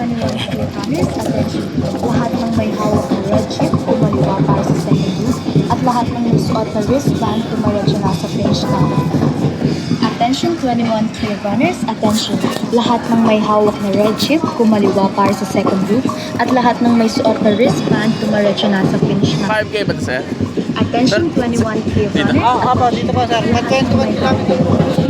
21 runners, attention. Lahat ng may hawak na red chip, kumaliwa para sa second group. At lahat ng may suot na wristband, tumaradyo na sa finish line. Attention 21 clear runners, attention. Lahat ng may hawak na red chip, kumaliwa para sa second group. At lahat ng may suot na wristband, tumaradyo na sa finish line. 5K ba ito, sir? Attention 21 clear runners. Dito po sir. Magkwento namin.